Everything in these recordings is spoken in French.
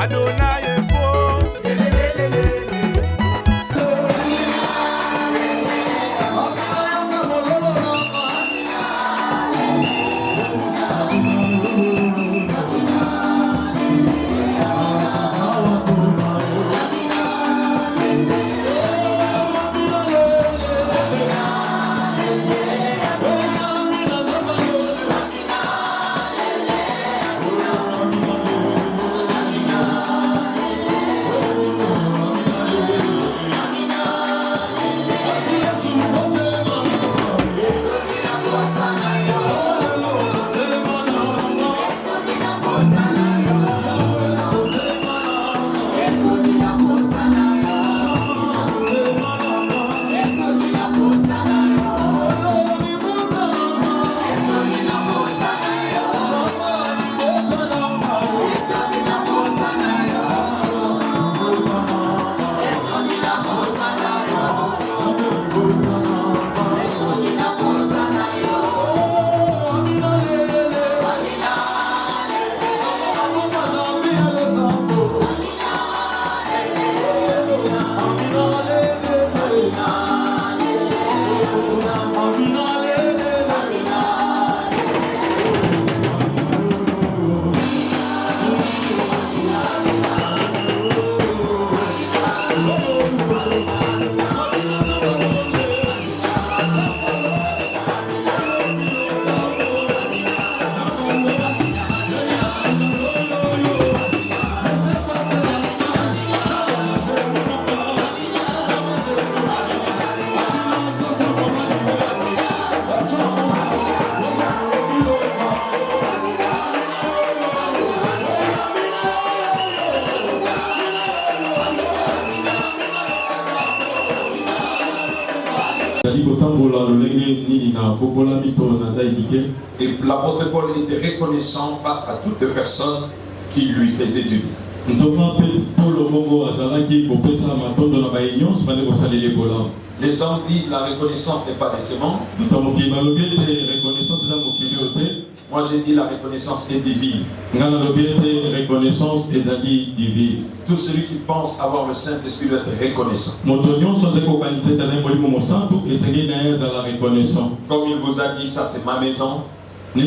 Adonai est faux. Et l'apôtre Paul était reconnaissant face à toutes les personnes qui lui faisaient du bien. Les hommes disent la reconnaissance n'est pas décevante. Moi j'ai dit la reconnaissance est divine. Tout celui qui pense avoir le Saint-Esprit doit être reconnaissant. Comme il vous a dit, ça c'est ma maison. Je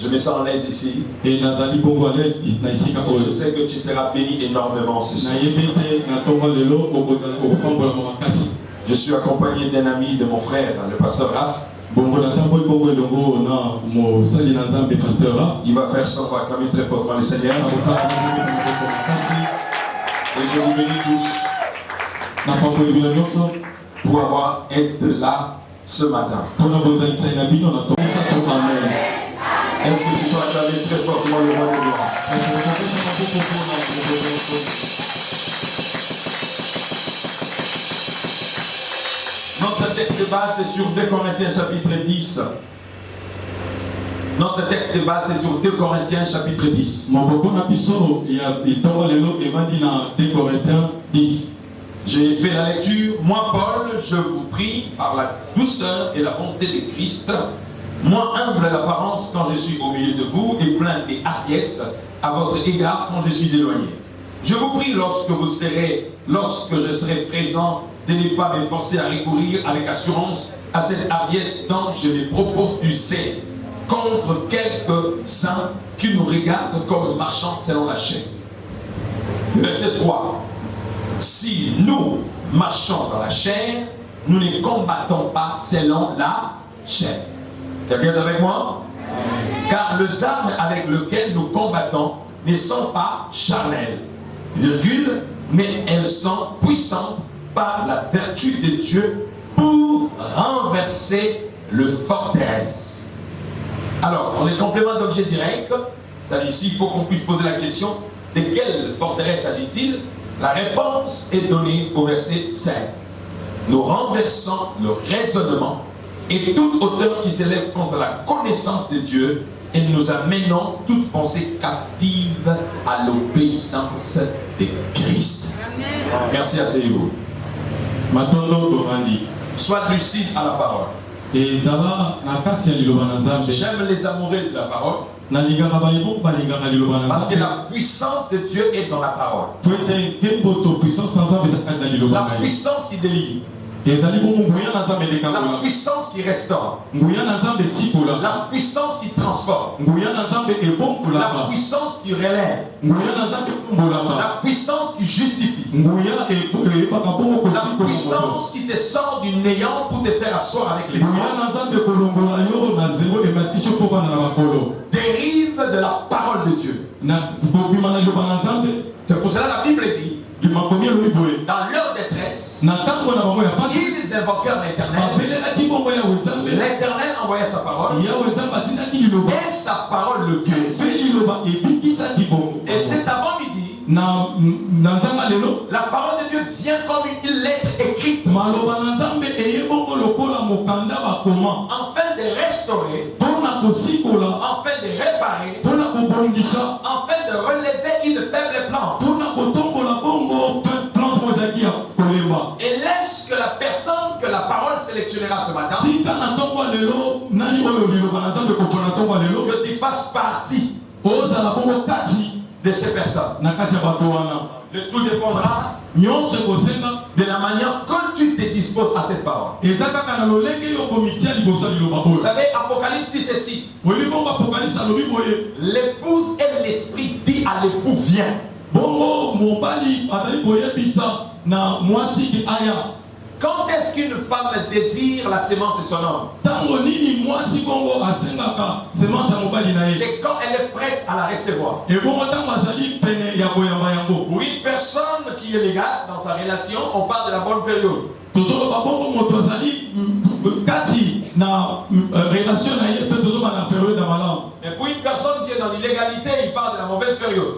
me sens à l'aise ici. Et je sais que tu seras béni énormément ce soir. Je suis accompagné d'un ami de mon frère, le pasteur Raph. Il va faire son acclamer très fortement le Seigneur. Et je vous bénis tous pour avoir été là ce matin. Ainsi tu dois acclamer très fortement le roi de gloire. Notre texte de base est sur 2 Corinthiens chapitre 10. Notre texte de base est sur 2 Corinthiens chapitre 10. J'ai fait la lecture. Moi, Paul, je vous prie par la douceur et la bonté de Christ, moi humble d'apparence quand je suis au milieu de vous et plein de hardiesse à votre égard quand je suis éloigné. Je vous prie lorsque je serai présent, de ne pas m'efforcer à recourir avec assurance à cette hardiesse dont je me propose d'user contre quelques-uns qui nous regardent comme marchands selon la chair. Verset 3. Si nous marchons dans la chair, nous ne combattons pas selon la chair. Quelqu'un est avec moi? Car les armes avec lesquelles nous combattons ne sont pas charnelles, mais elles sont puissantes par la vertu de Dieu pour renverser le forteresse. Alors, dans les compléments d'objet direct, c'est-à-dire ici, il faut qu'on puisse poser la question de quelle forteresse s'agit-il? La réponse est donnée au verset 5. Nous renversons le raisonnement et toute hauteur qui s'élève contre la connaissance de Dieu et nous amenons toute pensée captive à l'obéissance de Christ. Amen. Merci, asseyez-vous. Sois lucide à la parole. J'aime les amoureux de la parole. Parce que la puissance de Dieu est dans la parole. La puissance qui délivre. La puissance qui restaure. La puissance qui transforme. La puissance qui relève. La puissance qui justifie. La puissance qui te sort du néant pour te faire asseoir avec les gens. Dérive de la parole de Dieu. C'est pour cela que la Bible dit, dans leur détresse, ils invoquèrent l'Éternel. L'Éternel envoya sa parole et sa parole le guérit. Et cet avant-midi, la parole de Dieu vient comme une lettre écrite afin de restaurer, afin de réparer, afin de relever une faible plante. Et laisse que la personne que la parole sélectionnera ce matin, que tu fasses partie de ces personnes. Le tout dépendra de la manière que tu te disposes à cette parole. Vous savez, Apocalypse dit ceci. L'épouse et l'esprit dit à l'époux, viens. Quand est-ce qu'une femme désire la sémence de son homme? C'est quand elle est prête à la recevoir. Pour une personne qui est légale dans sa relation, on parle de la bonne période. Et pour une personne qui est dans l'illégalité, il parle de la mauvaise période.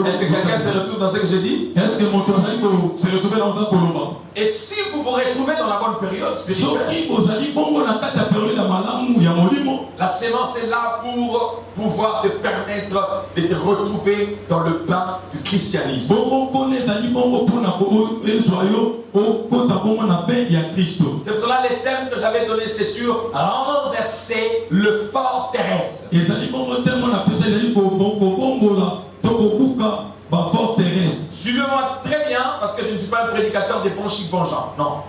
Est-ce que quelqu'un se retrouve dans ce que j'ai dit? Et si vous vous retrouvez dans la bonne période spirituelle, la sémence est là pour pouvoir te permettre de te retrouver dans le bain du christianisme. C'est pour cela les thèmes que j'avais donnés, c'est sur renverser le forteresse. Suivez-moi très bien, parce que je ne suis pas un prédicateur des bons chic bons gens. Non.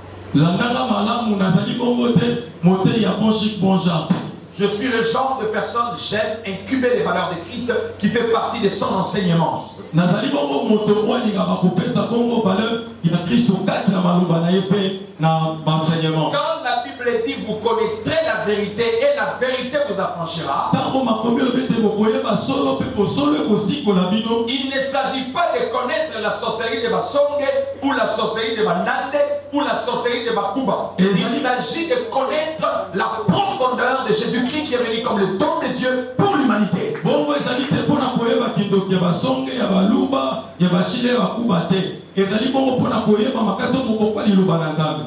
Je suis le genre de personne, j'aime incuber les valeurs de Christ qui fait partie de son enseignement. Quand la Bible dit vous connaîtrez la vérité et la vérité vous affranchira, il ne s'agit pas de connaître la sorcellerie de Basonge ou la sorcellerie de Bandande ou la sorcellerie de Bakuba. Il s'agit de connaître la profondeur de Jésus-Christ qui est venu comme le don de Dieu pour l'humanité.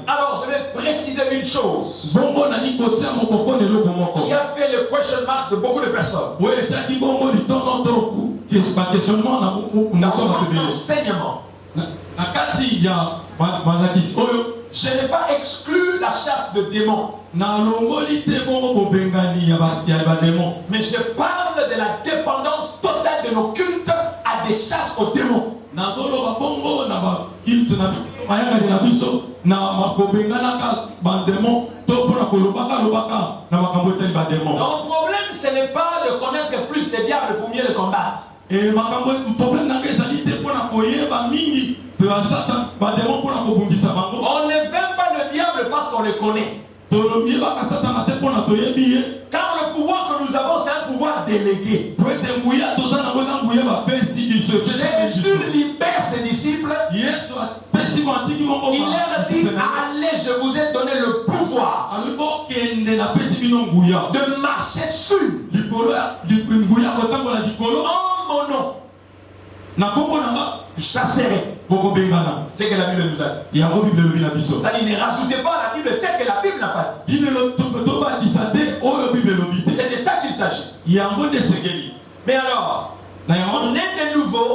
Alors je vais préciser une chose qui a fait le question mark de beaucoup de personnes. Dans mon enseignement, je n'ai pas exclu la chasse de démons. Mais je parle de la dépendance totale de nos cultes à des chasses aux démons. Donc le problème, ce n'est pas de connaître plus de diables pour mieux le combattre. On ne vainc pas le diable parce qu'on le connaît. Car le pouvoir que nous avons, c'est un pouvoir délégué. Jésus libère ses disciples. Il leur dit, allez, je vous ai donné le pouvoir de marcher sur en mon nom. Chasserai. C'est que la Bible nous a dit. C'est-à-dire, ne rajoutez pas à la Bible ce que la Bible n'a pas dit. C'est de ça qu'il s'agit. Mais alors, on est de nouveau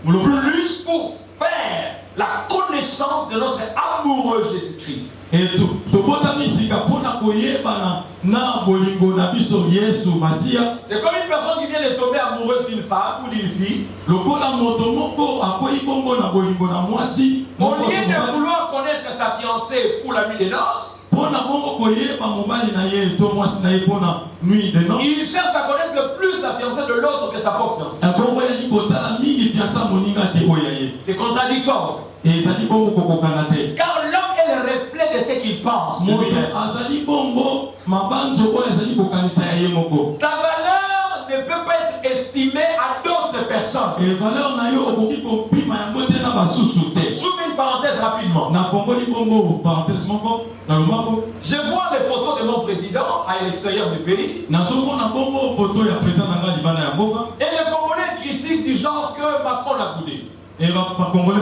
plus pour faire la connaissance de notre amoureux Jésus-Christ. Et tobotamisika pona koyeba na bolingo na biso Yesu Masia. C'est comme une personne qui vient de tomber amoureuse d'une femme ou d'une fille. Lokola moto moko akoyi bongo na bolingo na mwasi. Au lieu de vouloir connaître sa fiancée pour la nuit des noces, pona bongo koyeba mobali na ye to mwasi na ye pona nuit de noces. il cherche à connaître plus la fiancée de l'autre que sa propre fiancée. Bongo ya likota mingi fiança moninga te oya ye. C'est contradictoire en fait. Et ezali bongo kokokana te. Car l'homme est le reflet de ce qu'il pense. Moto azali bongo mabanzo oyo ezali kokanisa ya ye moko. Ta valeur ne peut pas être estimée à d'autres personnes. Et valeur na yo okoki kopima yango te na basusu te. J'ouvre une parenthèse rapidement. Na fongoli bongo parenthèse moko na lomako. Je vois les photos de mon président à l'extérieur du pays. Nazomona bongo photo ya président nanga libana ya mboka. Et les Congolais critiquent du genre que Macron l'a boudé. Et par Congolais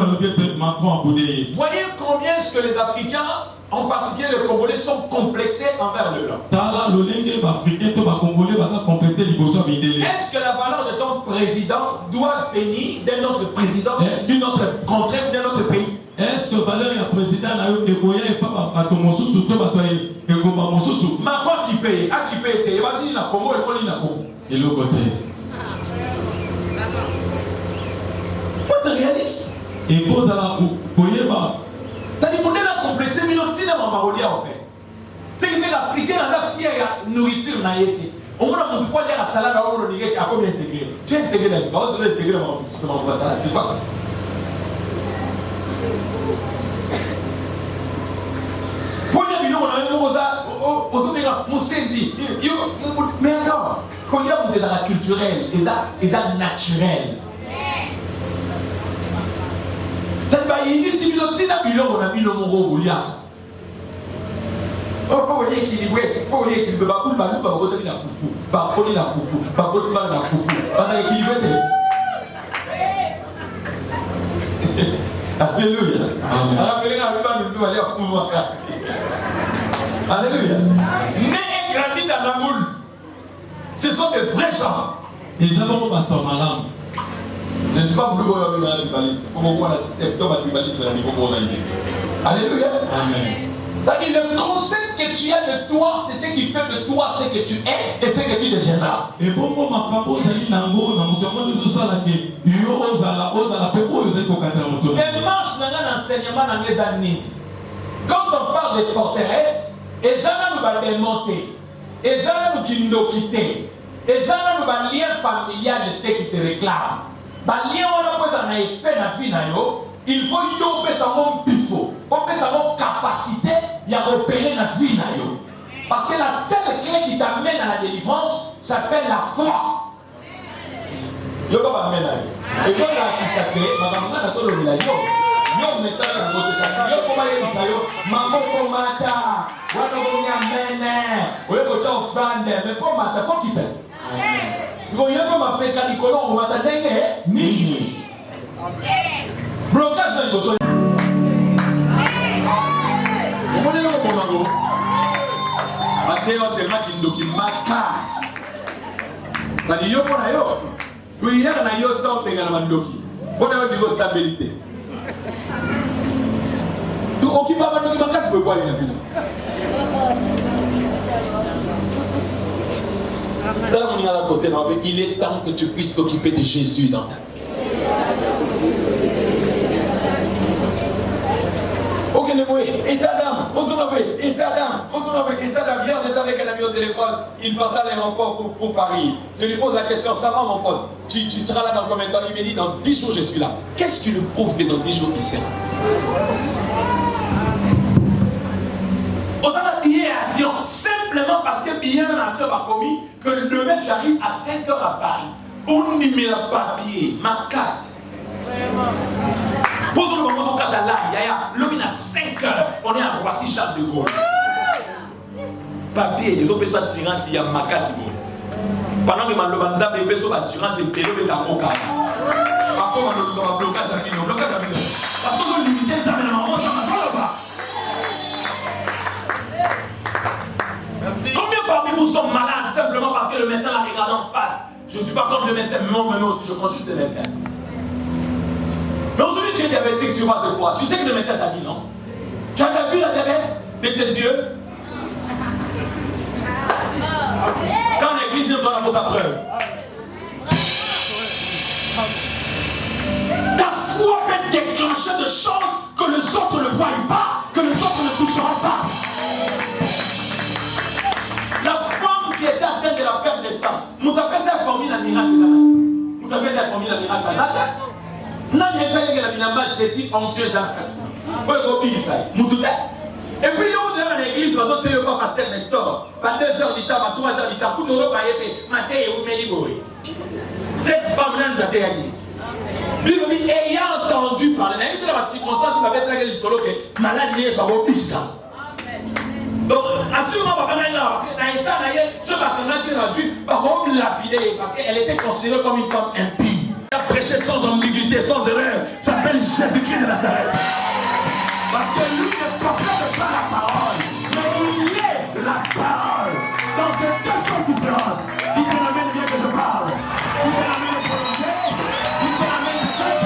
Macron a boudé. Voyez combien est-ce que les Africains, en particulier les Congolais, sont complexés envers le blanc. Est-ce que la valeur de ton président doit venir d'un autre président, d'une autre contrée ou d'un autre pays? Est-ce que valeur du président est pas Macron qui paye, à qui paye, il va dire la Congo et qu'on y a Congo. Et l'autre côté. Il faut être réaliste. Il faut ça C'est-à-dire qu'on est là complexé, mais on tient dans ma religion en fait. C'est que les Africains ont fier à nourriture na yété. Au moins on peut dire à salade à on dit à combien intégré. Tu es intégré dans le bas, tu es intégré dans ma salade, c'est quoi ça? Pour les millions on a même ça aux autres gars, mon sendi. Mais attends, quand il y a on est dans la culturelle, et ça naturel. C'est pas ici, mais le petit on a mis le mot Goliath. Il faut équilibrer, il faut équilibrer. Bah, pour balou, bah, côté la foufou, bah, côté la foufou, bah, côté la foufou. Bah, ça équilibré. Alléluia. Alléluia. Né et grandi dans la moule. Ce sont des vrais gens. Ils ont pas ton malade. Je ne suis pas voulu voir un animaliste. Pour moi, la septembre animaliste est un niveau pour Alléluia. Amen. C'est-à-dire le concept que tu as de toi, c'est ce qui fait de toi ce que tu es et ce que tu deviendras. Et bon, ma capo, c'est nango, na mutambo de ça là que yo ozala pe oyo zeko katela moto. Les marches dans l'enseignement dans les années. Quand on parle de forteresse, ezana nous va démonter. Ezana nous qui nous quitter. Ezana nous va lien familial qui te réclame. Ba lien on a besoin na effet na vie na yo. Il faut y sa mon bifo, on sa mon capacité à repérer la vie na yo. Parce que la seule clé qui t'amène à la délivrance s'appelle la foi. Yo pas m'amène là. Et quand la qui s'appelle, maman na solo la yo. Yo message na côté ça. Yo faut aller ça yo. Maman ko mata. Wana ko nyamene. Oyo ko cha offrande, mais ko mata faut qu'il paie. Ngo yo ko mapeka nikolo ko mata ndenge nini. Blocage dans le besoin. Vous voyez le bon Matteo tellement qu'il nous macasse. Parce yo pour yo. Oui, il y a na yo ça on na mandoki. On a une stabilité. Tu occupes pas mandoki macasse pour quoi il a vu. Là on est à côté il est temps que tu puisses t'occuper de Jésus dans ta vie. Ok, état d'âme, hier j'étais avec un ami au téléphone, il partait à l'aéroport pour Paris. Je lui pose la question, ça va mon pote, tu seras là dans combien de temps? Il me dit, dans 10 jours je suis là. Qu'est-ce qui lui prouve que dans 10 jours il sera? On a billet avion, simplement parce que billet dans l'avion m'a commis que le demain tu arrives à 5 h à Paris. On n'y met le papier, ma casse. Posons le moment au Katala, l'homme il a 5 h, on est à Roissy Charles de Gaulle. Papier, ils ont besoin d'assurance, il y a ma casse. Pendant que Malobanza a besoin d'assurance, c'est période de Tamoka. Par contre, on a un blocage à finir, parce qu'on a limité les amènements, on s'en va. Merci. Combien parmi vous sont malades simplement parce que le médecin l'a regardé en face? Je ne suis pas contre le médecin, mais moi aussi je consulte le médecin. Mais aujourd'hui tu es diabétique sur base de quoi? Tu sais que le médecin t'a dit non? Tu as déjà vu la diabète? de tes yeux. Quand l'église vient dans sa preuve. Ta foi peut déclencher de choses que les autres ne voient pas, que les autres ne toucheront pas. La femme qui était atteinte de la perte de sang, nous avons fait la formule à miracle. Nous avons fait la formule à miracle. Nous avons fait la miracle. Jésus onctueux. Et puis, nous devons l'église, nous avons télé pas pasteur Nestor. Par 2 heures du temps, par 3 heures du temps, pour nous repayer, matin et Oumeli. Cette femme-là nous a témoigné. Lui, ayant entendu parler, il était dans la circonstance, il m'avait traité du solo que malade, il est sur vos puissants. Donc, assurément, parce que dans l'état d'ailleurs, ce bâtiment qui est dans le juif, va lapider parce qu'elle était considérée comme une femme impie. Elle a prêché sans ambiguïté, sans erreur, s'appelle Jésus-Christ de Nazareth. Parce que lui ne possède pas la parole, mais il est la parole. Dans ces 2 choses différentes, il te l'amène bien que je parle. Il te l'amène le projet, il te l'amène le seul.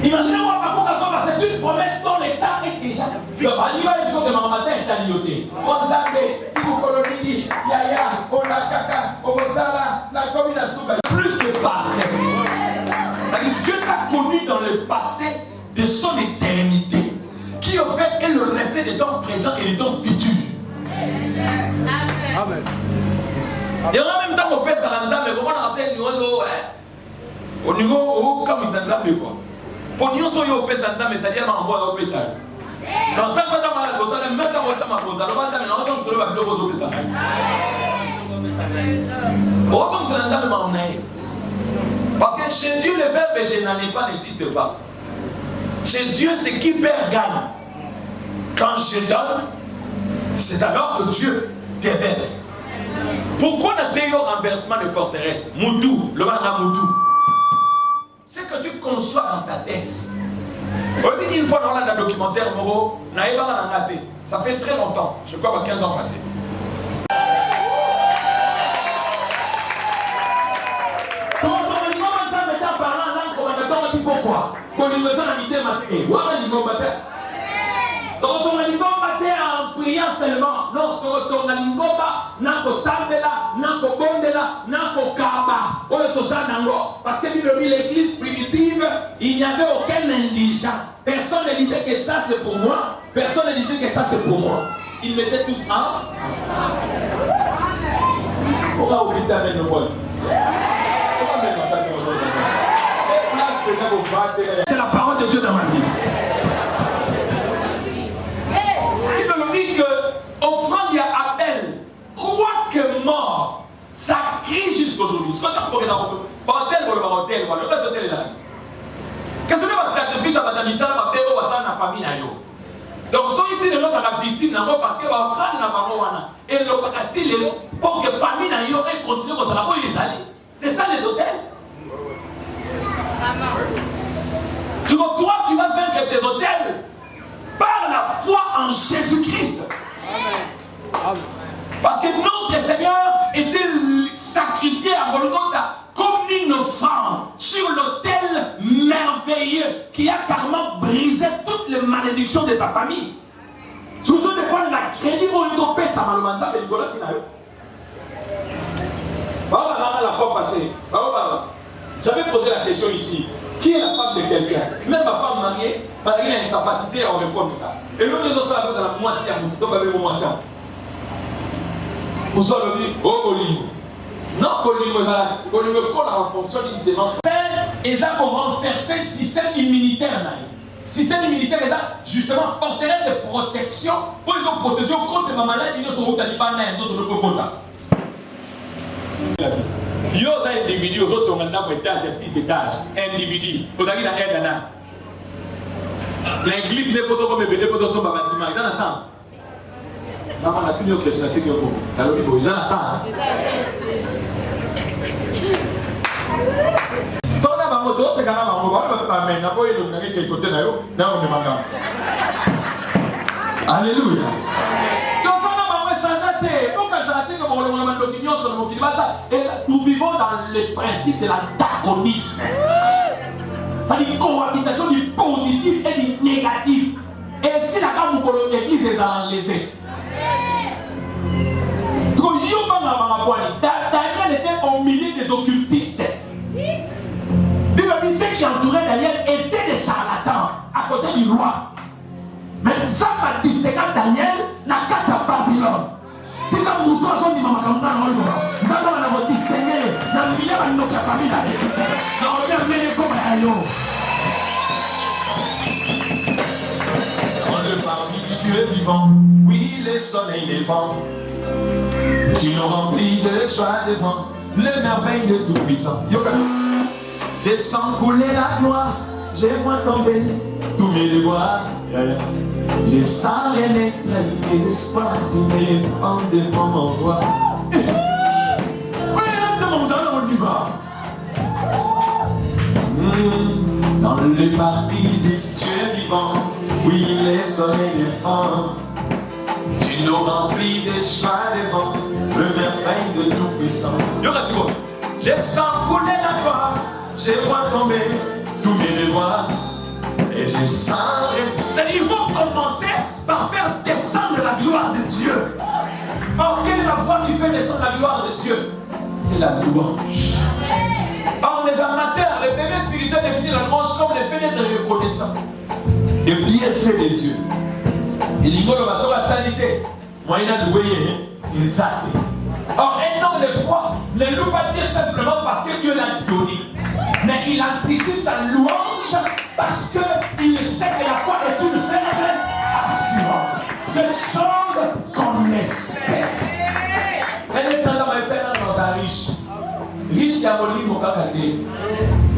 Imaginez-moi, c'est une promesse dont l'État est déjà fixé. Il faut que mon matin est allié. On zabe, Tikokolonini, Yaya, Onakaka, Omosala, Nakomi Nasuka. Plus que parfait. Dieu t'a connu dans le passé de son éternité, qui en fait est le reflet des temps présents et des temps futurs. Amen. Et en même temps, on peut s'arranger, mais comment on appelle au niveau comme ils s'enzaient quoi. Pour nous, on peut s'enzamer, c'est-à-dire qu'on va au Pessah. Dans chaque fois, on va au Pessah, même quand on va au Pessah, on va se lever au Pessah. Parce que chez Dieu, le verbe je n'en ai pas n'existe pas. Chez Dieu, ce qui perd gagne. Quand je donne, c'est alors que Dieu déverse. Pourquoi n'a-t-il pas renversement de forteresse? Moutou, le mal à Moutou. C'est que tu conçois dans ta tête. Une fois dans le documentaire, Moro, ça fait très longtemps, je crois 15 ans passés. Pourquoi? Pour nous en habiter matin. Voilà les combattants. Donc on a dit combattre en priant seulement. Non, on a dit combattre, n'a pas sambela, n'a pas bondela, n'a pas kaba. On est tous en parce que l'église primitive, il n'y avait aucun indigent. Personne ne disait que ça c'est pour moi. Personne ne disait que ça c'est pour moi. Ils mettaient tous ensemble. On va oublier avec nos bols. C'est la parole de Dieu dans ma vie. Il me dit que offrande il y a Abel, quoique mort, ça crie jusqu'aujourd'hui. Ce qu'on a pour le reste de tel là. Qu'est-ce que c'est un sacrifice à Batamissa, à Béo, à la famille Nayo. Donc, si on dit que la victime, parce que l'offrande n'a pas et le pacati, pour que la famille Nayo continue comme ça, c'est ça les hôtels. Toi, tu vas vaincre ces hôtels par la foi en Jésus-Christ. Parce que notre Seigneur était sacrifié à Golgotha comme une offrande sur l'autel merveilleux qui a carrément brisé toutes les malédictions de ta famille. Si vous avez prendre la crédit, ils ont payé ça malheureusement, mais Nicolas final. La fois passée, j'avais posé la question ici. Qui est la femme de quelqu'un? Même ma femme mariée, parce qu'elle a une capacité à répondre. Et nous, nous sommes la moitié, donc avec vos moitiés. Vous savez, oh, Olingo. Non, Olingo, Olingo, quand la fonction d'une sémence, et ça, on va faire 5 systèmes immunitaires. Système immunitaire, c'est justement forteresse de protection pour les autres protection contre ma maladie, ils sont au Taliban, et d'autres ne peuvent pas. Yo, ça individu, aux autres, on a un étage, 6 étages. Individu. Vous avez la aide à l'église, les poteaux comme les poteaux sont bâtiments. Dans le sens. Maman a tenu au Christ, c'est que vous. Alors, ils ont la sens. Tona ba moto c'est kana ba moto ba mais na boye le ngaki ke côté na yo na on demanda. Alléluia. Quand ça na ba changer donc quand ça te comme on demande l'opinion sur mon climat et nous vivons dans les principes de l'antagonisme. Ça dit cohabitation du positif et du négatif. Et si la gamme pour l'église est enlevée. Daniel était au milieu des occultistes. Ceux qui entouraient Daniel étaient des charlatans à côté du roi. Mais ça m'a distingué Daniel n'a qu'à Babylone. C'est comme nous tous on dit maman comme nous avons distingué dans le milieu de notre famille. On vient mener comme ailleurs. On le parmi du Dieu vivant. Oui, le soleil, les vents. Tu nous remplis de joie devant le merveille de Tout-Puissant. Je sens couler la gloire, je vois tomber tous mes devoirs. Je sens renaître mes espoirs, je me répands devant mon roi. Oui, dans le parvis du Dieu vivant, oui, les soleils défendent. Tu nous remplis de joie devant le merveille de Tout-Puissant. Je sens couler la gloire, je vois tomber tous mes devoirs. Et je sens. Il faut commencer par faire descendre la gloire de Dieu. Or, quelle est la voie qui fait descendre la gloire de Dieu? C'est la louange. Or, les amateurs, les bébés spirituels définissent la louange comme les fenêtres reconnaissants. Le bienfait de Dieu. Et l'ingolo va sur la sanité. Moi, il a loué, exact. Or, un homme de foi ne loue pas Dieu simplement parce que Dieu l'a donné. Mais il anticipe sa louange parce qu'il sait que la foi est une certaine assurance. Des choses qu'on espère. Elle est dans un riche. Riche, il y a mon kakate.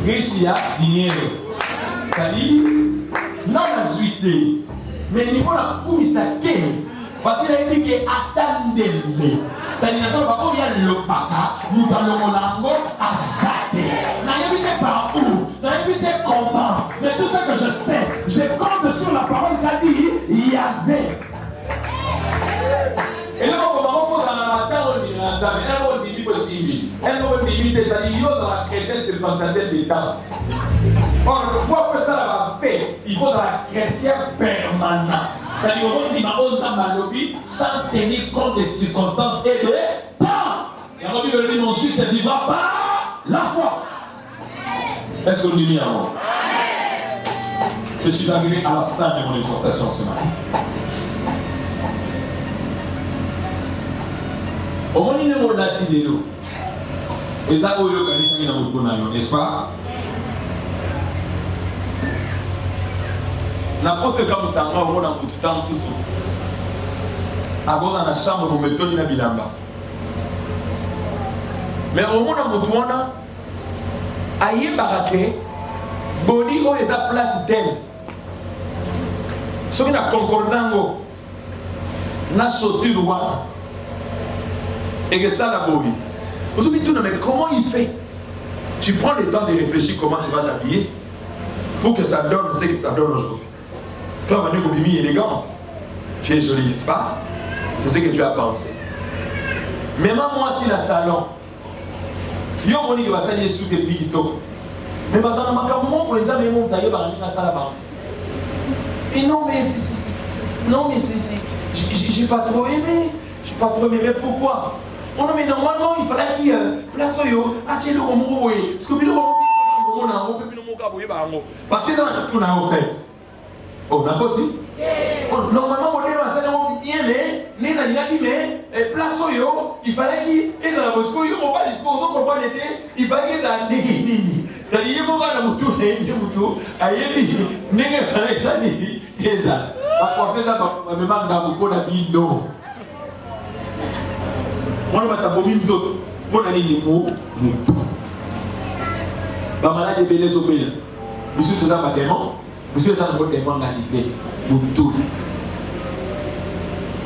Riche, il y a dinero. C'est-à-dire, non, la suite. Mais il faut la pousse à quai. Parce qu'il a dit que attendez-le. C'est-à-dire qu'il y a le baka, nous allons l'ango à Sade. N'ayez pas où, n'ayez comment. Mais tout ce que je sais, je compte sur la parole qu'a dit, il y avait. Et là, on pose à la matin, on dit possible. Elle va dire des amis, dans la chrétienne, c'est le passager d'État. Or, une fois que ça va faire, il faut dans la chrétienne permanente. C'est-à-dire qu'on dit sans tenir compte des circonstances et des temps. La Bible dit mon juste vivra par la foi. Est-ce qu'on dit bien? Je suis arrivé à la fin de mon exhortation ce matin. Au moins, il y a un lati de l'eau. Et ça, il y a un n'est-ce pas? N'importe comme ça, on va dans tout le temps sous sous. À cause de la chambre, on met tout le bilamba. Mais au moins, on a aïe baraké, boni on les a place d'elle. Ce qui n'a concordango, n'a chaussure roi. Et que ça la bobie. Vous avez tout, mais comment il fait? Tu prends le temps de réfléchir comment tu vas t'habiller pour que ça donne ce que ça donne aujourd'hui. Toi, Manu Kobimi élégante, tu es jolie, n'est-ce pas? C'est ce que tu as pensé. Même moi, si la salon, il y a un moni qui va salir sous tes pieds qui toquent. Mais parce que pour les amis, mon tailleur va venir à ça là-bas. Et non, mais j'ai pas trop aimé. J'ai pas trop aimé. Mais pourquoi? Oh non, mais normalement, il fallait qu'il y ait place au yo. Ah, tu es le romo, oui. Parce que le romo, parce que c'est tout là, en fait. Oh, d'accord aussi? Normalement, on est dans la salle de bien, mais il a dit, mais place au yo, il fallait qu'il y ait la bosco, il ne faut pas disposer, pour pas l'été, il fallait qu'il y ait la négini. C'est-à-dire, il faut pas la moutou, il y a moutou, aïe, il fallait que ça négini. Et ça, pour faire ça, je me demande dans beaucoup d'habits d'eau. On va t'abominer les autres. On a dit les mots, moutou. Bamana de Bélez au pays. Monsieur César Badémon. Monsieur Jean-Paul Desmond a dit Moutou.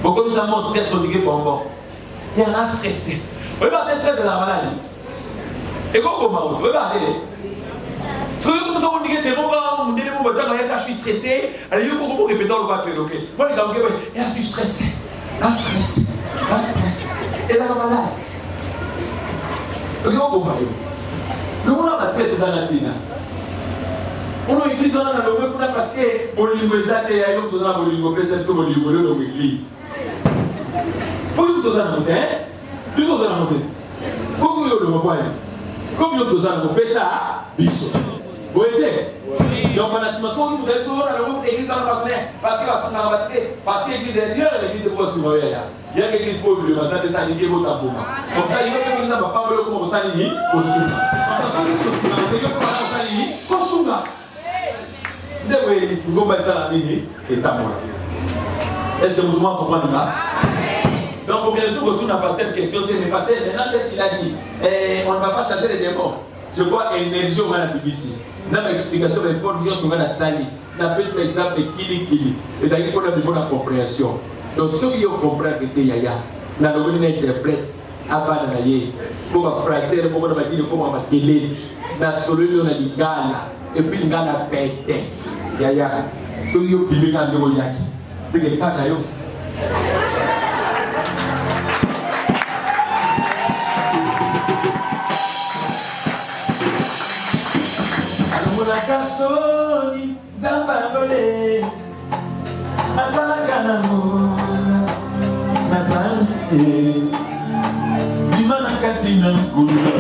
Pourquoi nous avons stress au niveau bonbon? Il y en a stressé. Regardez le stress de la maladie. Et comment vous regardez? Si vous avez dit que je suis stressé, alors vous répétez le papier. Moi, je suis stressé. Stressé. Et là, la malade. Regardez comment nous avons stressé dans la vie. On a écrit dans le web parce que mon lingo exact et ailleurs tout ça mon lingo peut-être mon lingo dans l'église. Pour tout ça nous hein? Nous sommes dans le monde. Pour vous le voir. Comme nous tous allons faire ça, biso. Vous êtes. Donc la situation nous devons sur l'église dans la semaine parce que la semaine va être parce que l'église est Dieu l'église de poste nous il y a l'église pour le matin de ça lié au tabou. Donc ça il va faire ça pas le comment ça lié au sous. Parce que tout ça il va faire ça lié au sous là. Devez vous mettre ça la ligne et tabou. Est-ce que vous comprenez ça? Donc, bien sûr, on retourne à pasteur question, mais pasteur, maintenant, qu'est-ce qu'il a dit? On ne va pas chasser les démons. Je vois énergie au la BBC. Dans l'explication, les formes sont dans la salle. Dans par exemple, Kili. Et ça, il faut avoir une bonne compréhension. Donc, ceux qui ont compris que Yaya, dans le monde interprète, avant d'aller, pour phraser, pour dire, pour m'appeler, dans le solo, on a dit gala, et puis le gala pète. Yaya, ceux qui ont bibé quand ils ont yaki. C'est que les cas d'ailleurs. Kasoni Zambabole Asalakana Mona Natante Limana Katina Koula.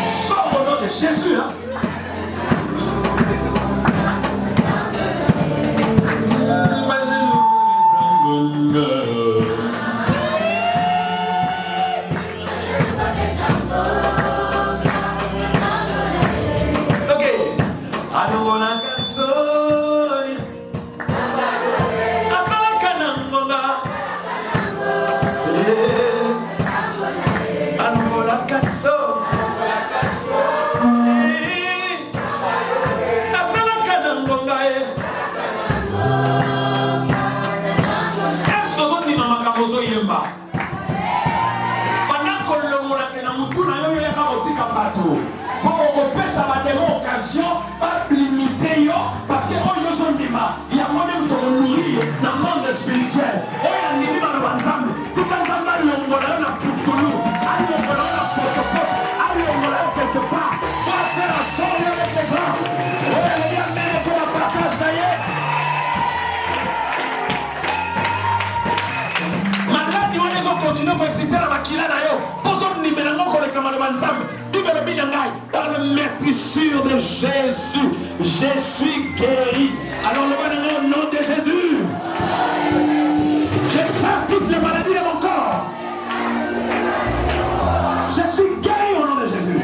Sors au nom de Jésus, hein. Pas limité parce que eux sont des mains. Il y a moyen de nourrir dans le monde spirituel. Oh, il y a des gens dans ensemble. Si quand ça va, il y a un bonheur dans le Poutoulou, il y a un bonheur dans le Potopop, il y a un bonheur quelque part. On va faire un sort avec les grands. Oh, il y a des gens qui ont un partage d'ailleurs. Maintenant, ils ont continué à exister dans la Makila d'ailleurs. Posons le numéro qu'on réclame ensemble. Dans le maîtrisure de Jésus, je suis guéri. Alors le nom de Jésus, je chasse toutes les maladies de mon corps. Je suis guéri au nom de Jésus.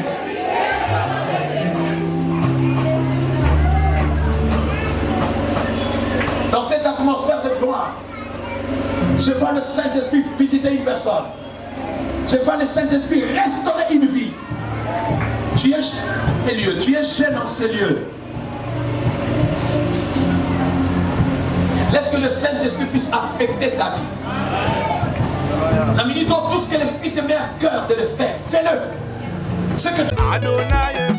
Dans cette atmosphère de gloire, je vois le Saint-Esprit visiter une personne. Je vois le Saint-Esprit restaurer une vie. Tu es ces lieux, tu es jeune dans ces lieux. Laisse que le Saint-Esprit puisse affecter ta vie. La minute où tout ce que l'Esprit te met à cœur de le faire, fais-le. Ce que tu...